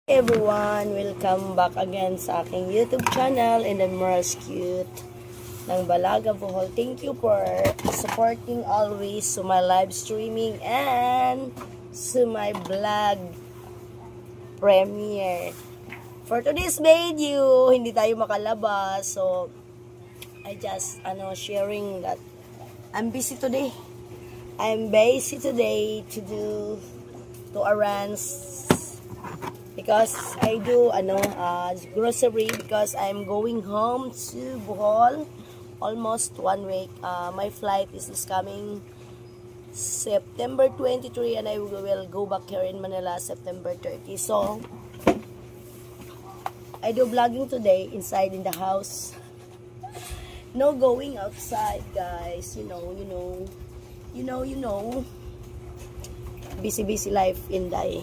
Everyone, welcome back again sa aking YouTube channel and the Merls Cute ng Balaga Bohol. Thank you for supporting always to my live streaming and to my vlog premiere. For today's video, hindi tayo makalabas, so I just sharing that I'm busy today. I'm busy today to arrange because I do grocery because I'm going home to Bohol almost 1 week. My flight is coming September 23 and I will go back here in Manila September 30. So I do vlogging today inside in the house. No going outside, guys. You know. Busy life in the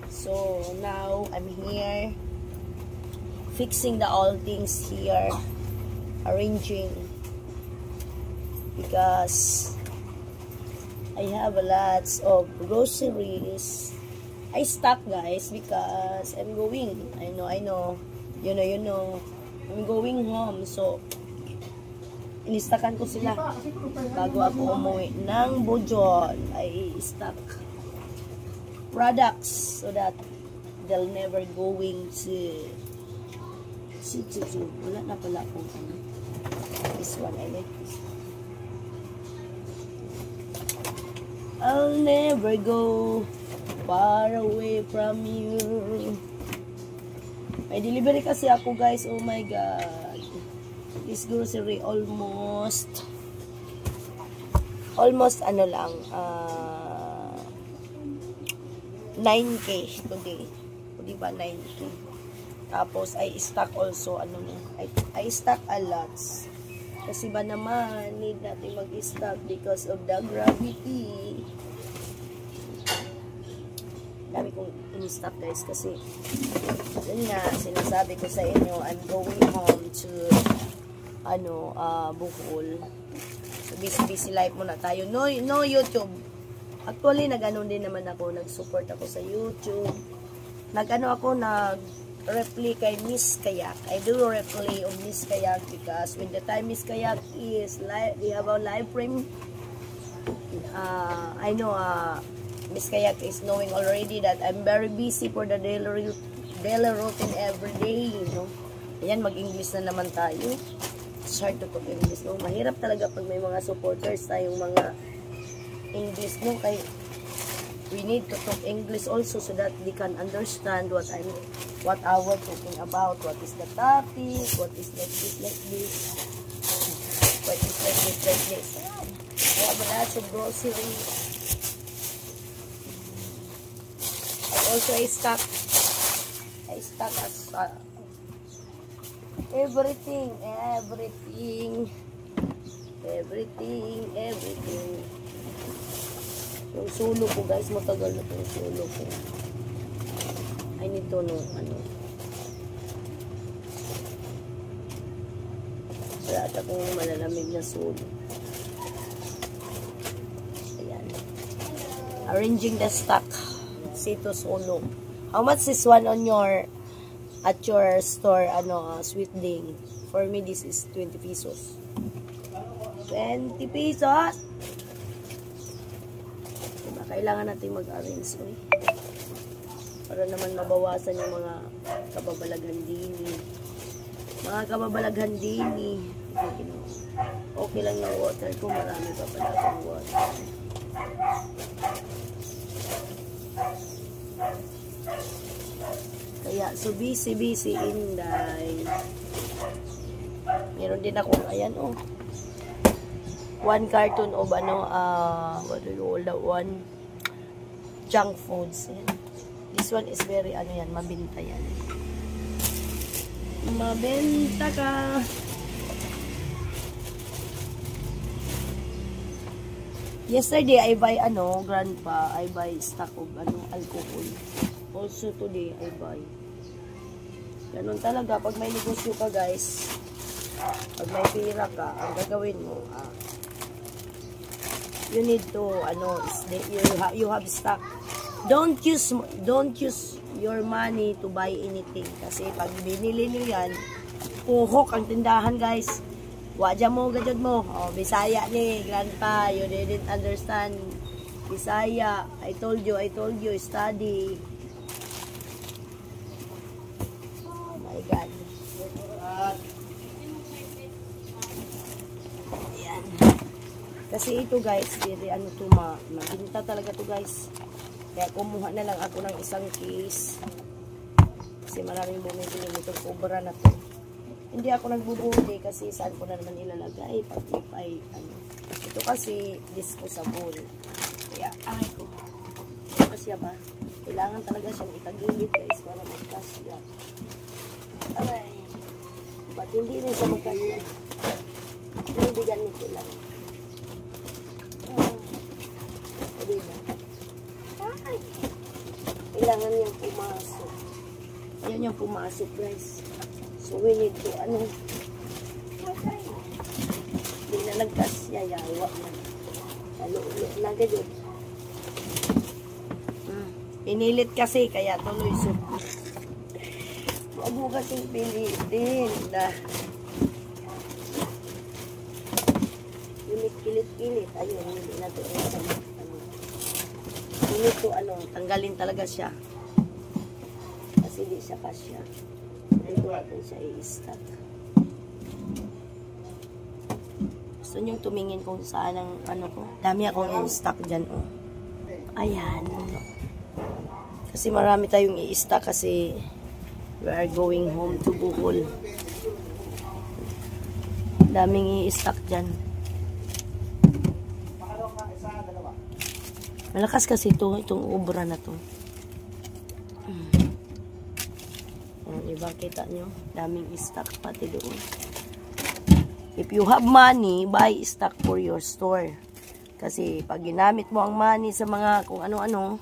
So now I'm here fixing all things here, arranging because I have lots of groceries. I stock, guys, because I'm going. I know. You know. I'm going home, so inistakan ko sila bago ako umuwi ng Bohol. I stock products so that they'll never going to wala na pala akong this one. I like this. I'll never go far away from you. May delivery kasi ako, guys. Oh my god, this grocery almost 9K today. O diba, 9K. Tapos, I stock also, I stock a lot. Kasi ba naman, need natin mag-stock because of the gravity. Dami kong in-stock, guys, kasi yun nga, sinasabi ko sa inyo, I'm going home to Bohol. So, busy life muna tayo. No YouTube. Actually, nag-ano din naman ako, nag-support ako sa YouTube. Nag-reply kay Miss Kayak. I do reply on Miss Kayak because when the time Miss Kayak is live, we have a live stream. I know Miss Kayak is knowing already that I'm very busy for the daily routine every day, Ayan, mag-English na naman tayo. It's hard to talk English, Mahirap talaga pag may mga supporters tayong mga English, kay we need to talk English also so that they can understand what our talking about, what is the topic, what is like this, what is like this. I have lots of grocery. And also I stock as everything. Yung sulo ko, guys, matagal na yung sulo ko. I need to know, wala ata kong malalamig na sulo. Ayan. Arranging the stock. Sito sulo. How much is one on at your store, Sweet Ding? For me, this is 20 pesos. 20 pesos! Kailangan natin mag-arrange para naman mabawasan yung mga kababalaghan dini. Okay lang yung water ko. Marami pa pala akong water. Kaya, so busy inday. Meron din ako, ayan, 1 carton of what do you call that one? Junk foods. This one is very mabenta yan. Mabenta ka. Yesterday I buy grandpa, I buy stock of alcohol. Also today I buy. Ganun talaga pag may negosyo ka, guys. Pag may pira ka, ang gagawin mo, you need to you have stock. Don't use your money to buy anything. Kasi pag binili nyo yan, puhok ang tindahan guys. Wadya mo, gadyan mo. Oh, Bisaya ni, grandpa, you didn't understand. Bisaya, I told you, study. Oh my God. Ayan. Kasi ito guys, very ano to, maginta talaga to guys. Kaya kumuha na lang ako ng isang case. Kasi maraming bumibili nitong cobra na to. Hindi ako nagbubuti kasi saan ko na naman ilalagay pag ay ano. Ito kasi disposable. Kaya ay ko. Kasya ba? Kailangan talaga siyang itagilid guys para magkasya. Aray. Ba't hindi rin siya magkasya? Hindi ganito lang. Diba? Ay. Kailangan niyang pumasok. Ayan yung pumasok guys. So we need to ano. Okay. Hindi na nagkasya. Yawa na. Lalo na ganyan. Pinilit kasi kaya tuloy suko. Huwag mo kasing pilitin. Kilit-kilit. Ayun, hindi na ito. Hindi ito, tanggalin talaga siya. Kasi hindi siya kasya. Dito natin siya i-stack. Gusto niyong tumingin kung saan ang ko. Dami akong i-stack dyan, oh. Ayan. Kasi marami tayong i-stack kasi we are going home to Bohol. Daming i-stack dyan. Malakas kasi itong obra na to. Diba kita nyo? Daming stock pati doon. If you have money, buy stock for your store. Kasi pag ginamit mo ang money sa mga kung ano-ano,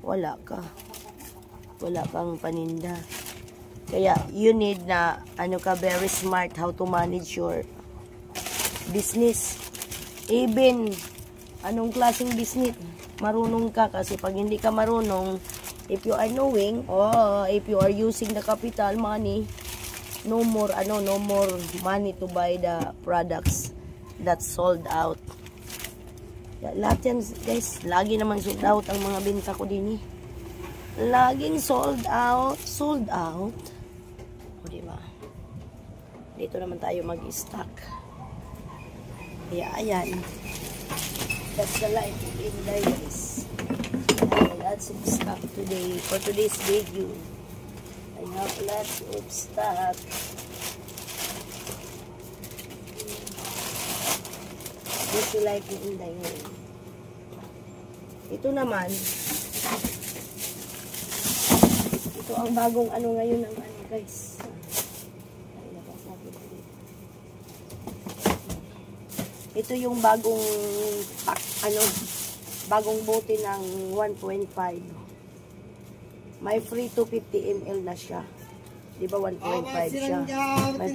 wala ka. Wala kang paninda. Kaya you need na very smart how to manage your business. Even anong klaseng business, marunong ka kasi pag hindi ka marunong, if you are knowing, if you are using the capital money, no more money to buy the products that sold out. Lahat yan guys, lagi naman sold out ang mga benta ko din eh. Laging sold out. O diba? Dito naman tayo mag-stock. Kaya ayan. That's the life in guys. Lots of stock today for today's video. I have lots of stock. This is like in the ito naman, ito ang bagong ngayon ng guys. Ito yung bagong bagong bote ng 1.5. May free 250 ml na siya. Di ba 1.5 siya?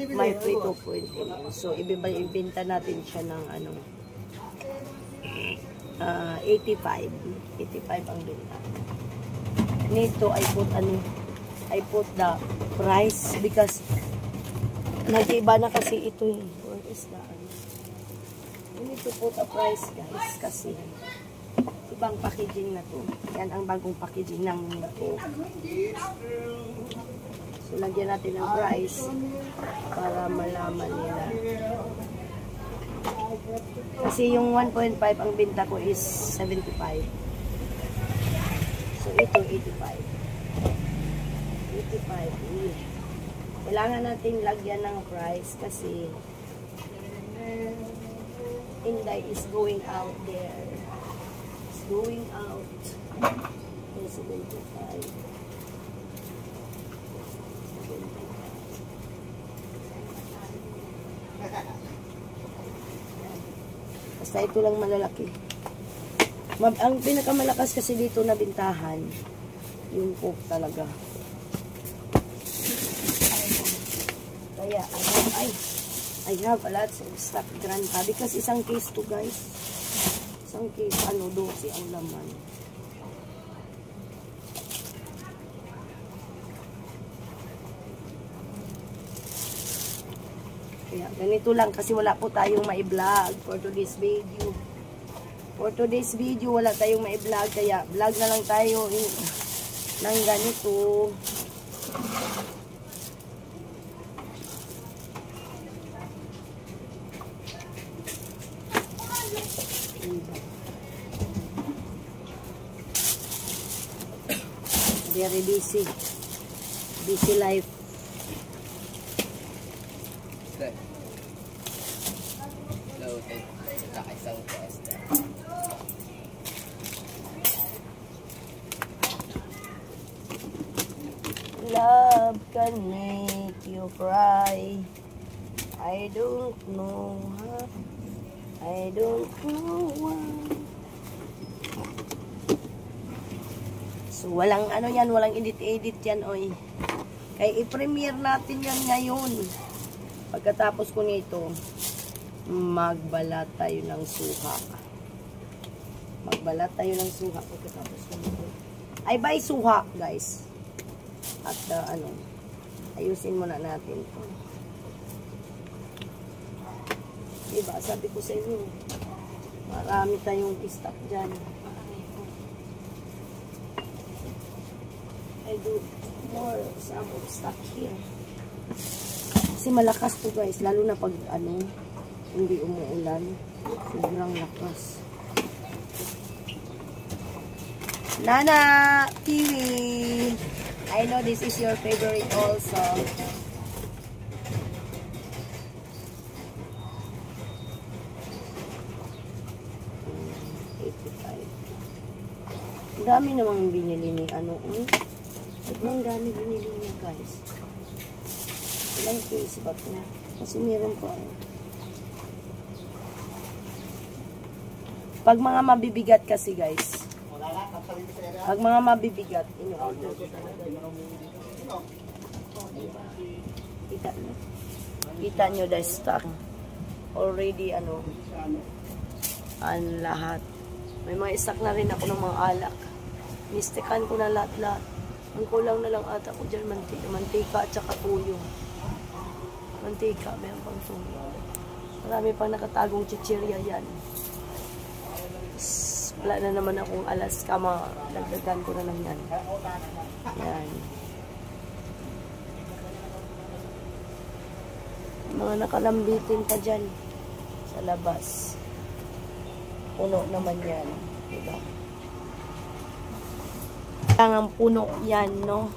May free 2.5 ml. So, ibenta natin siya ng 85. 85 ang benta. Nito, I put the price because nag-iba na kasi ito eh. Where is the we need to put a price guys kasi ibang packaging na to. Yan ang bagong packaging ng Coke. So, lagyan natin ng price para malaman nila. Kasi yung 1.5 ang benta ko is 75. So, ito 85. 85. Kailangan natin lagyan ng price kasi Inday is going out there. It's going out. 75. Basta ito lang malalaki. Ang pinakamalakas kasi dito na bintahan, yung Coke talaga. Kaya, I have a lot of stock granta because isang case to guys. Isang case, 12 ang laman. Kaya ganito lang kasi wala po tayong ma-vlog for today's video. For today's video, wala tayong ma-vlog. Kaya vlog na lang tayo ng ganito. Very busy. Busy life. Loaded. Saka isang test. Love can make you cry. I don't know how. I don't know why. So, walang ano yan, walang edit-edit yan, oy. Kaya i-premiere natin yan ngayon. Pagkatapos ko nito, magbalat tayo ng suha. Magbalat tayo ng suha pagkatapos ko nito. Ay, buy suha, guys. At, ayusin muna natin ito. Diba, sabi ko sa inyo, marami tayong stock dyan. I do more some of stock here. Kasi malakas to guys, lalo na pag hindi umuulan. Sobrang lakas. Nana TV, I know this is your favorite also. Dami namang binili ni sobrang dami binili niya guys. Ilang case ba ito? Kasi meron pa. Pag mga mabibigat kasi guys. Pag mga mabibigat, ino-order ko talaga. Kita nyo. Kita nyo the stock. Already ang lahat. May mga stock na rin ako ng mga alak. Mistikan ko na lahat-lahat. Ang kulang na lang ata ko dyan, mantika at saka tuyo. Mantika, mayroon pang tuyo. Marami pang nakatagong chichirya yan. Wala na naman akong Alaska, dagdagan ko na lang yan. Yan. Mga nakalambitin pa dyan sa labas. Puno naman yan. Diba? Ang puno yan, no?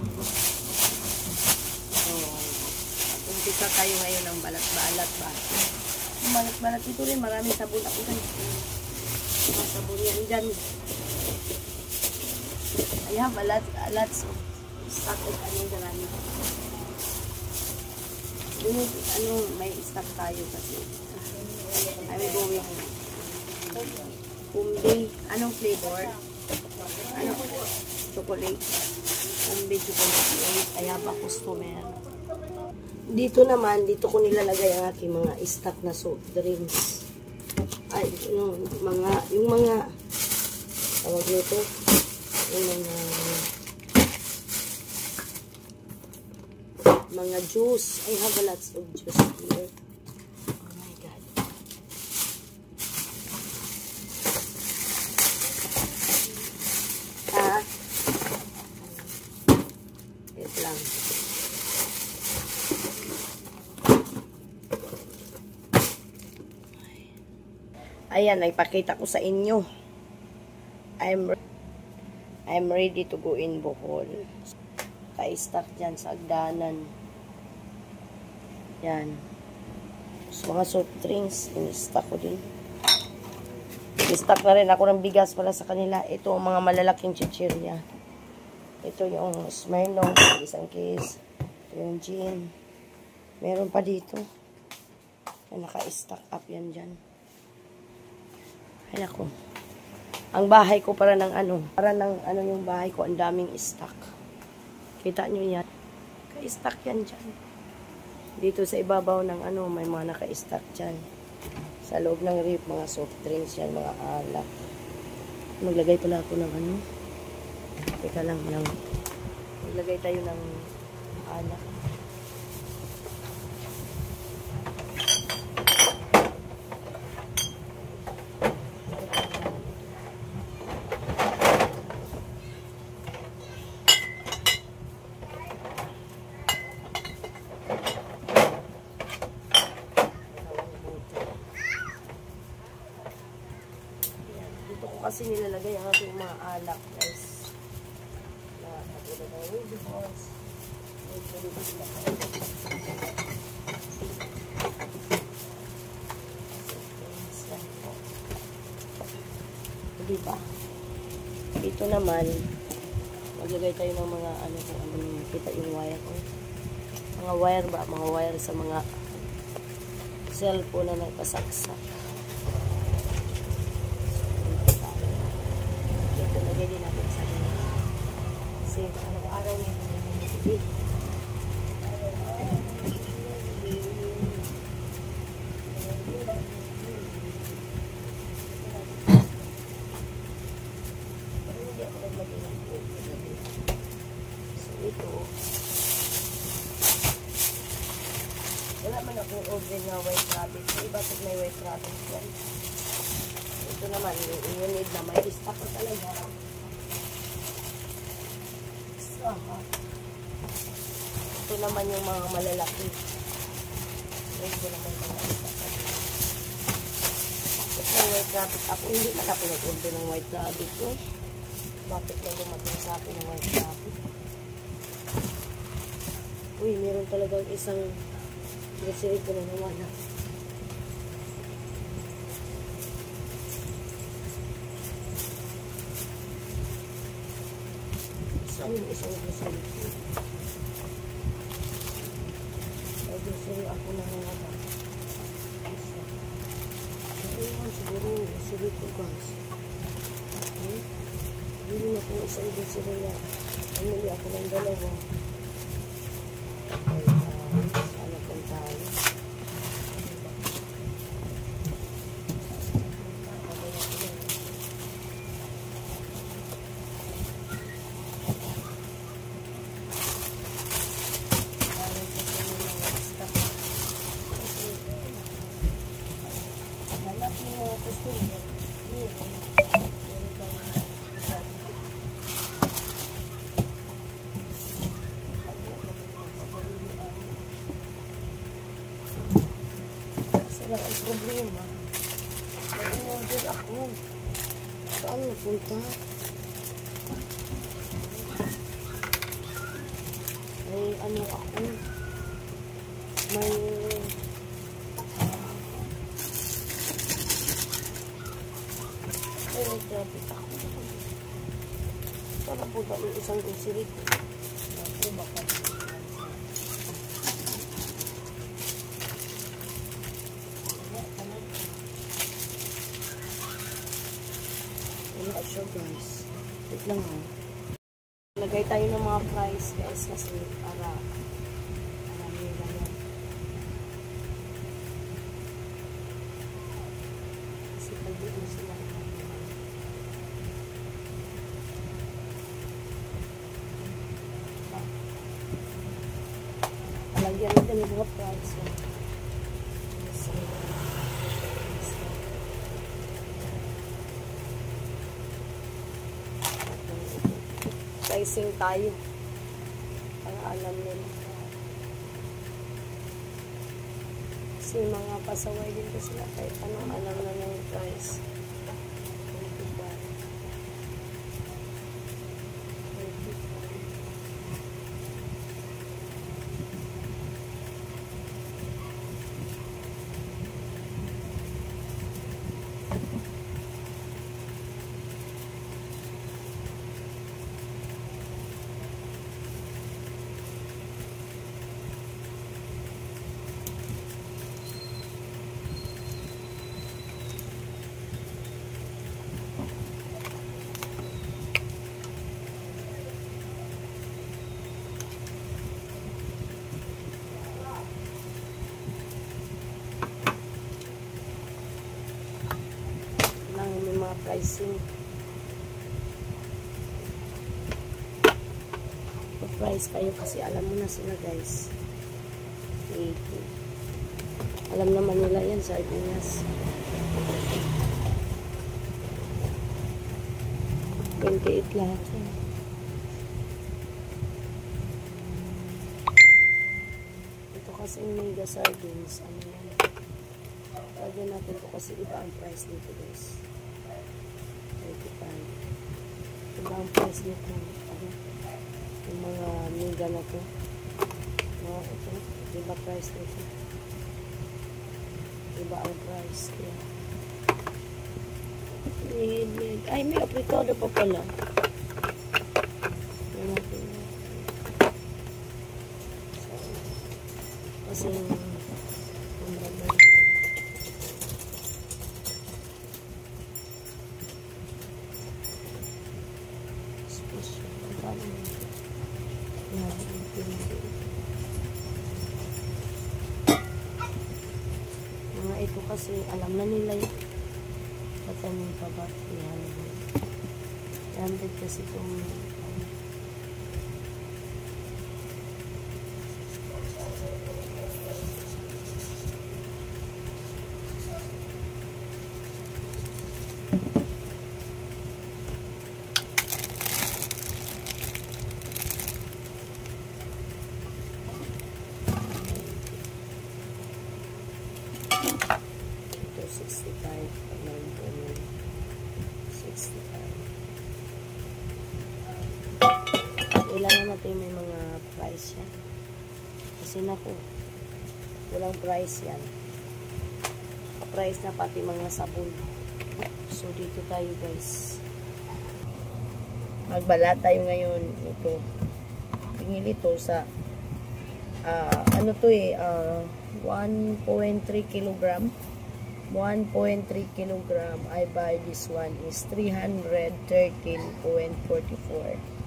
So, umpisa tayo ngayon ng balat-balat ba? Yung balat-balat ito rin, maraming sabon ako guys. Mga sabon yan dyan. I have lots of stock of marami. May stock tayo kasi. I'm going Kumbi. Anong flavor? Chocolate. Kumbi chocolate. Kaya ba customer? Dito naman, dito ko nilalagay ang aking mga stock na soft drinks. Ay, yung mga tawag nito, yung mga juice. I have lots of juice here. Oh my God. Wait lang. Ayan, ipakita ko sa inyo. I'm ready to go in Bohol. Ka-stock dyan sa agdanan. Yan. So, mga soft drinks, in-stock ko din. I-stock na rin ako ng bigas pala sa kanila. Ito ang mga malalaking chichirya. Ito yung Smirnoff, isang case. Ito yung gin. Meron pa dito. Naka-stock up yan dyan. Ay nako. Ang bahay ko para ng yung bahay ko, ang daming stock. Kita nyo yan. Ka-stock yan dyan. Dito sa ibabaw ng may mga naka-stock dyan. Sa loob ng rip, mga soft drinks yan, mga alak. Maglagay pala ako ng Teka lang. Maglagay tayo ng alak. kasi nilalagay ang ating mga alak, guys. Na katulad ng Ruby Falls. Diba? Dito naman, maglagay tayo ng mga ano kung ano yung kita yung wire ko. Mga wire ba? Mga wire sa mga cellphone na nagpasaksak. Dito lagay din natin sa mga. Kasi araw-araw yung sige. Wala man akong order na white rabbit. So, iba pag may white rabbit yan. Ito naman, yung need na may stock ko talaga. So, ito naman yung mga malalaki. Ito naman yung mga stock. Bakit may white rabbit ako? Hindi na ako nag-order ng white rabbit ko. Bakit na dumating sa akin ng white rabbit? Uy, meron talagang isang grocery ko na naman. Saan yung isang grocery ko? May grocery ako na naman. Ayun, siguro yung grocery ko, guys. Hindi na po isang grocery na. Pamili ako ng dalawa. Sana kung tayo. Lang ang problema. Nag-order ako. Saan napunta? May ano ako. May traffic ako. Saan napunta yung isang grocery ko? Ako baka sure guys. Wait lang ha. Lagay tayo ng mga price guys kasi para nila yan. Kasi pagdito sila. Palagyan natin yung mga price. Pricing tayo para alam nila kasi mga pasaway din ko sila kahit anong alam na ng price. Pricing. Price kayo kasi alam mo na sila guys. 80. Alam naman nila yan sa Pinas. 28 lahat yan. Ito kasi mega sardines. Ano yan? Lagyan natin ito kasi iba ang price dito guys. ang price nito. Yung mga mega na to. Ito. Iba price nito. Iba ang price. Kaya. Ay, may aprikado pa pala. Kasi ang ramay. Special. Ang ramay. Mga ito kasi alam na nila yun. Patanin pa ba? 300 kasi itong kailangan natin may mga price yan. Kasi naku, walang price yan. Price na pati mga sabon. So, dito tayo guys. Magbalat tayo ngayon. Ito. Tingin ito sa ano to 1.3 kilogram. 1.3 kilogram. I buy this one is 313.44.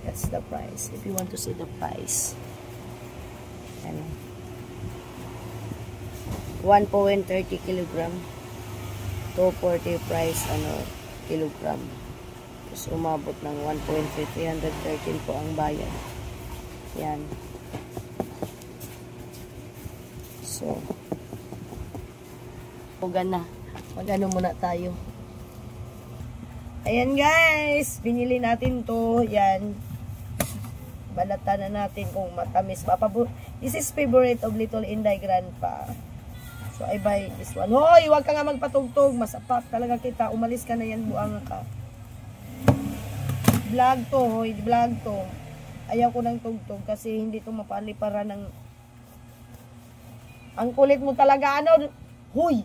That's the price. If you want to see the price. Ano? 1.30 kilogram. 240 price, kilogram. Tapos umabot ng 1.313 po ang bayad. Yan. So, hugan na. Mag-ano muna tayo. Ayan guys, binili natin to. Yan. Balatan na natin kung matamis. This is favorite of Little Inday Grandpa. So, I buy this one. Hoy, huwag ka nga magpatugtog. Masapak talaga kita. Umalis ka na yan, buang ka. Vlog to, hoy. Vlog to. Ayaw ko ng tugtog kasi hindi to mapalipara ng... Ang kulit mo talaga, ano? Hoy!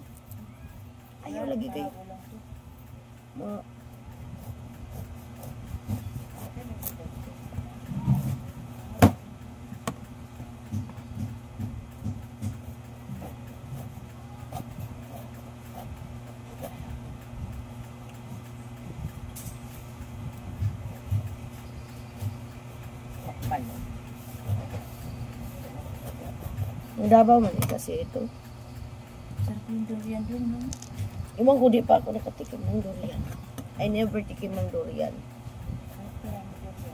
Ayaw lagi kayo. Ang Davao man kasi ito. Sarap yung durian dun, no? Iwan ko di pa ako nakatikim ng durian. I never tikim ng durian. Sarap kaya ng durian.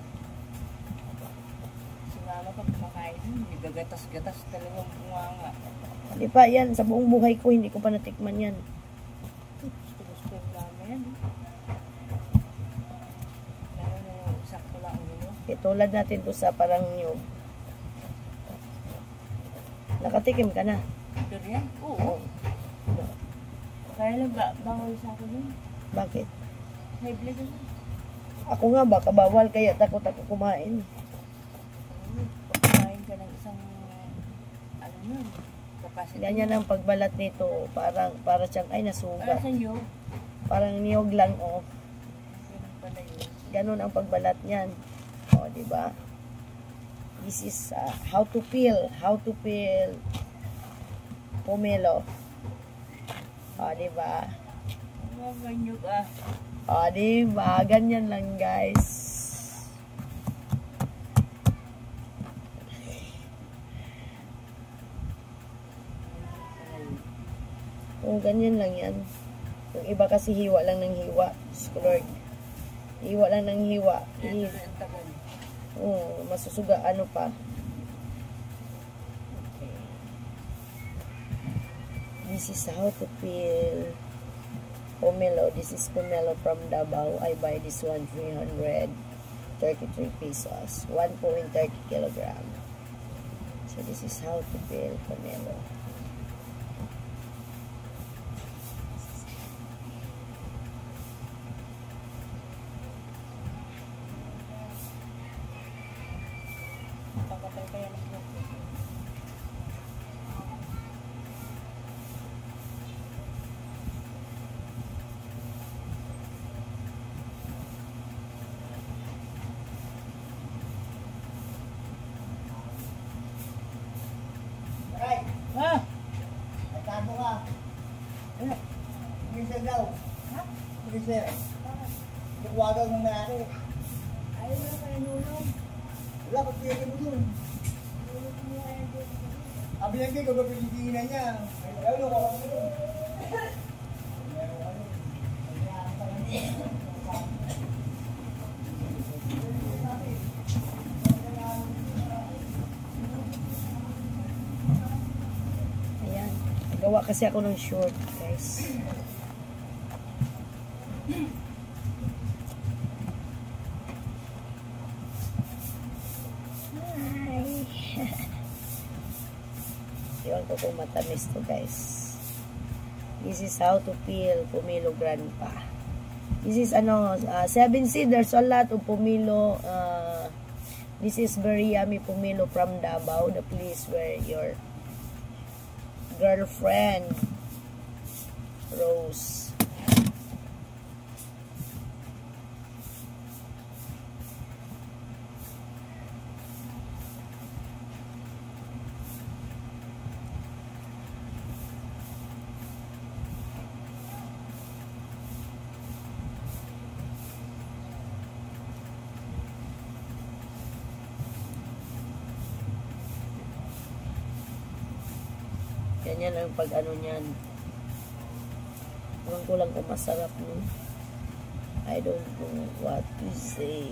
Si mama pag kumakain, nagagatas-gatas talagang bunganga. Di pa yan, sa buong buhay ko hindi ko pa natikman yan. Gusto-gusto yung mama yan. Lalo na yung sakto lang ulo. Itulad natin to sa parang nyug. Nakatikim ka na? Durian? Oo. Kaya lang bawal sa akin yun. Bakit? High blood yun. Ako nga baka bawal kaya takot ako kumain. Pag kumain ka ng isang ano yun, capacity. Ganyan ang pagbalat nito. Para siyang ay Para nasuga. sa iyo, Parang niyog lang oh. ganun pala yun. Ganun ang pagbalat niyan. O, di ba? This is how to peel pomelo. O, di ba? Maganyog ah. O, di ba? Ganyan lang, guys. Kung ganyan lang yan. Yung iba kasi hiwa lang ng hiwa. Lord. Hiwa lang ng hiwa. Ito ang tagal. Masusuga ano pa. This is how to peel pomelo. This is pomelo from Davao. I buy this one 333 pesos. 1.30 kilogram. So this is how to peel pomelo. Pagkatay kaya ng buhok. Aray, Ha? ay tabo ka. Ano? Puliser daw. Ha? Puliser. Tuwagan ng nangyari. Ayaw na kayo nulong. Wala, pagpili mo dun. Sabi niya, kaya kung pilipinan niya. Ayaw, ako mo dun. Ayan. Nagawa kasi ako ng short, guys. Hi. Iwan ko kung matamis to, guys. This is how to peel Pomelo Grandpa. This is 7 seed. There's a lot of pomelo. This is very yummy pomelo from Davao, the place where your girlfriend Rose. Ganyan ang pag-ano niyan. Ewan ko lang kung masarap, no? I don't know what to say.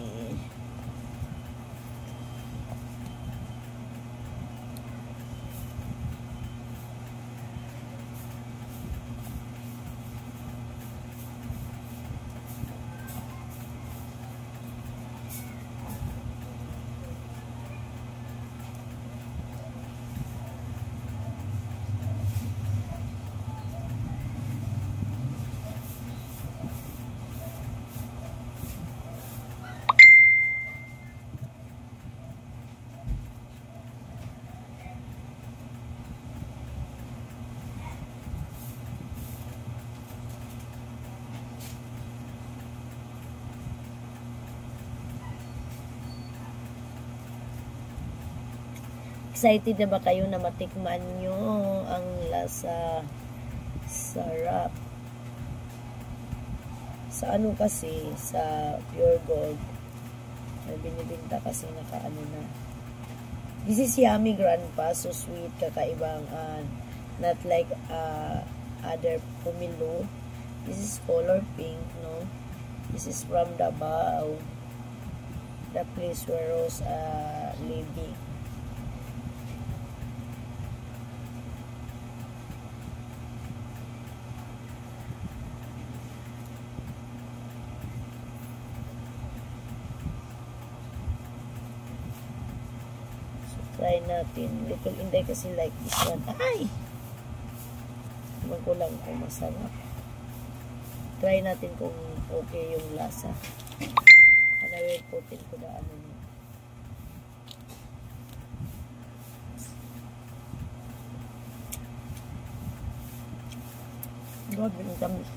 Excited na ba kayo na matikman nyo ang lasa? Sarap. Sa ano kasi, sa Pure Gold, may binibinta kasi nakaano na. This is yummy grandpa, so sweet, kakaibang, not like other pomelo. This is color pink, no? This is from Davao, the place where Rose living. Try natin. Little Inday kasi like this one. Ay! Naman ko lang kung masarap. Try natin kung okay yung lasa. Anawin putin ko na ano niya. Grabe yung tamis.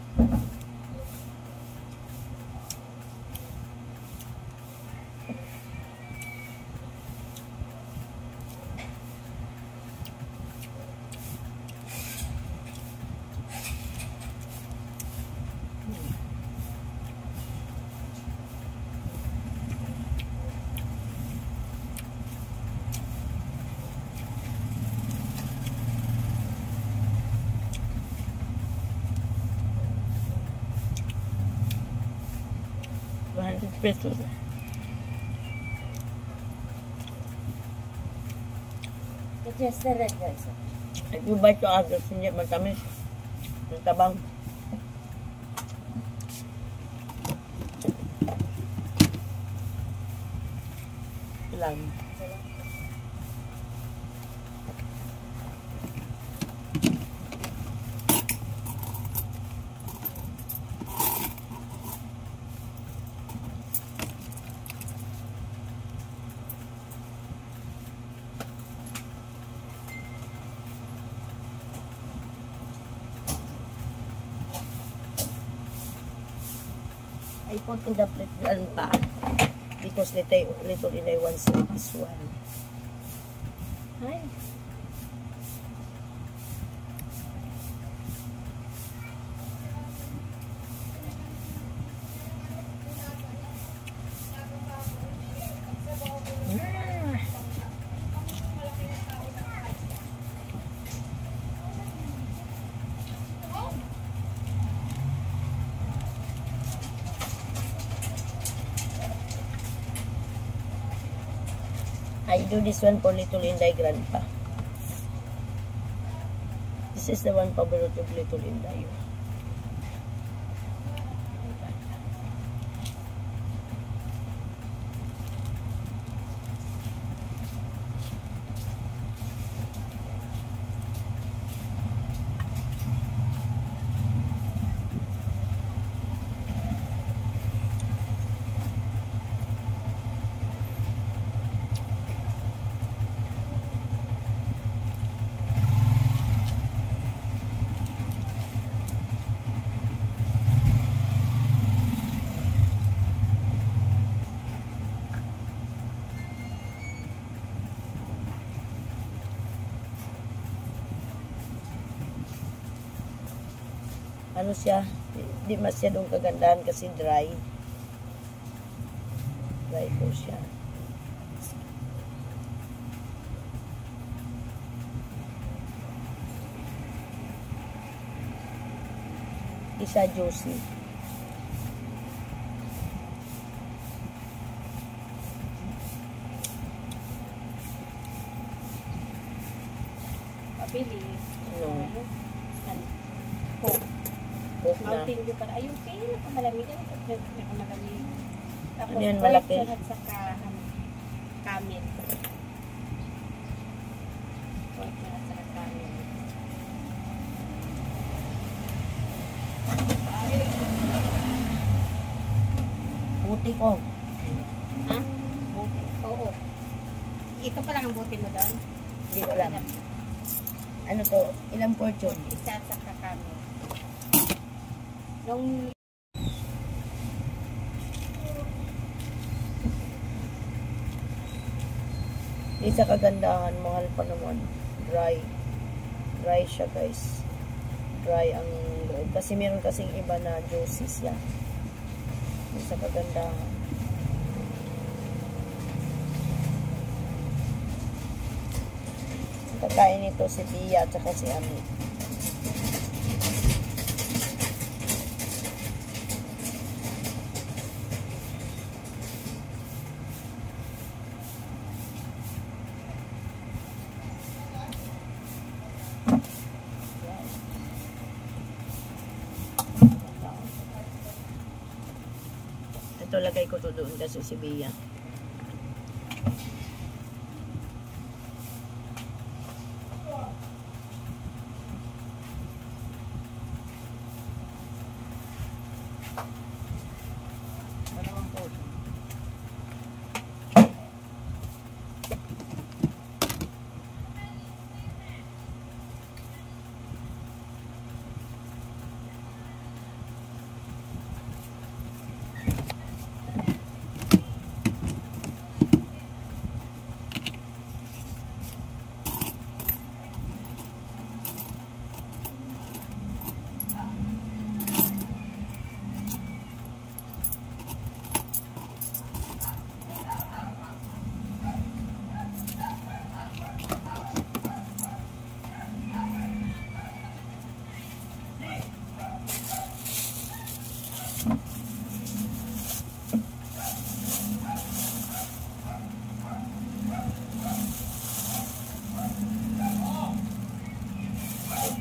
Pesos. It's just the red guys. If you bite to others, hindi matamis. Ang tabang. Ilan? I put in the plate grandpa because little Inday wants to eat this one. Hi. I do this one for little Inday grandpa. This is the one favorite of little Inday. Ano siya, di masyadong kagandahan kasi dry. Dry po siya. Isa juicy. Pabili. No. Coke. Coke na. Mountain Dew para. Ayun, kaya napamalamig. Napamalamig. Tapos, Ano yan, malaki? White at saka Camel. White at saka Camel. Puti ko. Ha? Buti. Oo. Ito pa lang ang buti mo doon. Hindi ko alam. Ano to? Ilang portion? Isa at saka Camel. Nung Di sa kagandahan, mahal pa naman. Dry. Dry siya, guys. Dry ang loob. Kasi meron kasing iba na juicy siya. Di sa kagandahan. Kakain nito si Pia at saka si Ami. Ito lagay ko to doon kasi si Bia.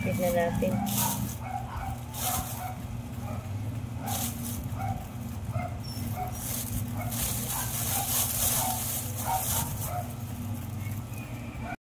Tignan natin.